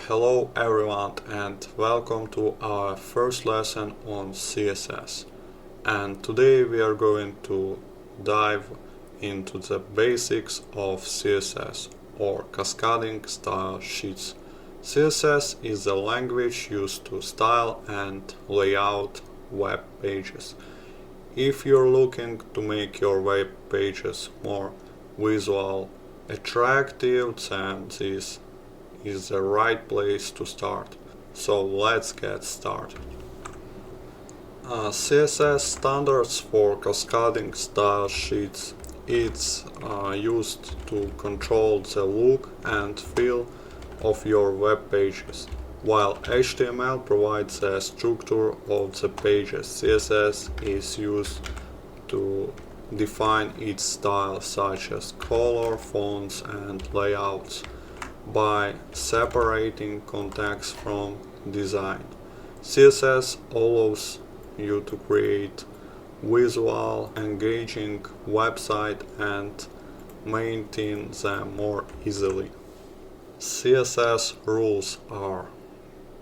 Hello everyone and welcome to our first lesson on CSS. And today we are going to dive into the basics of CSS or Cascading Style Sheets. CSS is a language used to style and layout web pages. If you're looking to make your web pages more visual, attractive, then this is the right place to start. So let's get started. CSS standards for cascading style sheets. It's used to control the look and feel of your web pages. While HTML provides the structure of the pages, CSS is used to define its style, such as color, fonts, and layouts, by separating context from design. CSS allows you to create visual, engaging website and maintain them more easily. CSS rules are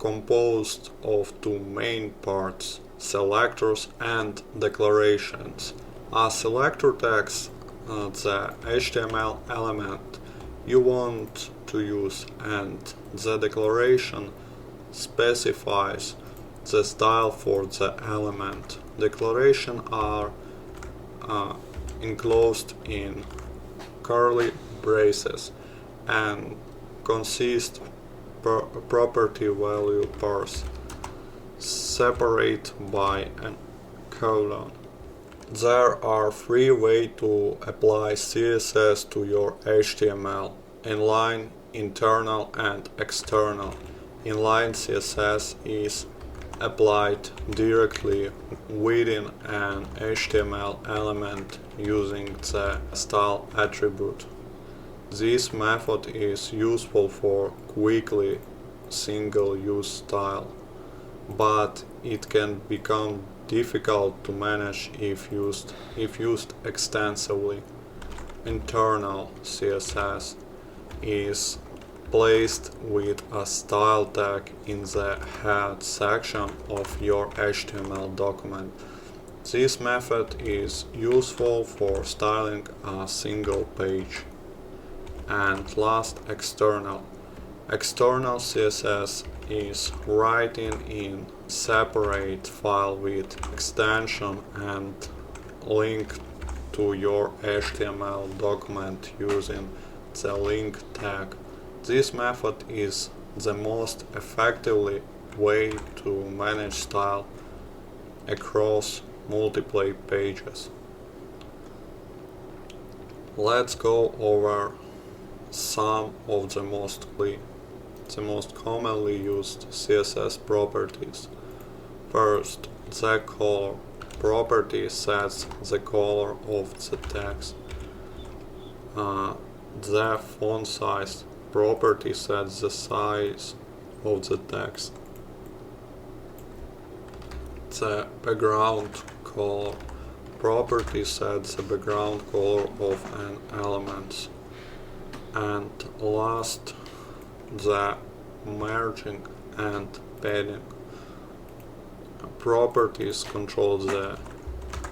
composed of two main parts: selectors and declarations. A selector takes the HTML element you want to use, and the declaration specifies the style for the element. Declarations are enclosed in curly braces and consist property value pairs separated by a colon. There are three ways to apply CSS to your HTML: inline, internal, and external. Inline CSS is applied directly within an HTML element using the style attribute. This method is useful for quickly single-use style, but it can become difficult to manage if used extensively. Internal CSS is placed with a style tag in the head section of your HTML document. This method is useful for styling a single page. And last, external. External CSS is written in separate file with extension and link to your HTML document using the link tag. This method is the most effective way to manage style across multiple pages. Let's go over some of the most commonly used CSS properties. First, the color property sets the color of the text. The font size property sets the size of the text. The background color property sets the background color of an element. And last, the merging and padding properties control the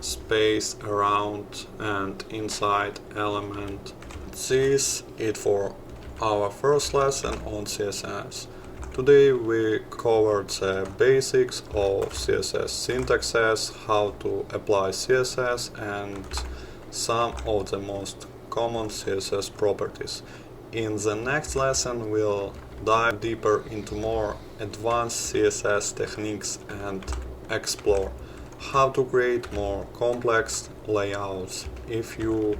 space around and inside element. This is it for our first lesson on CSS. Today we covered the basics of CSS syntaxes, how to apply CSS, and some of the most common CSS properties. In the next lesson we'll dive deeper into more advanced CSS techniques and explore how to create more complex layouts. If you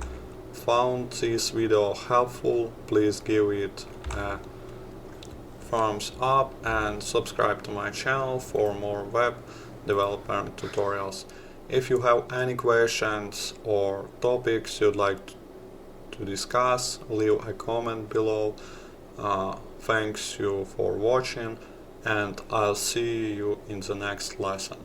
found this video helpful, please give it a thumbs up and subscribe to my channel for more web development tutorials. If you have any questions or topics you'd like to discuss, leave a comment below. Thanks you for watching, and I'll see you in the next lesson.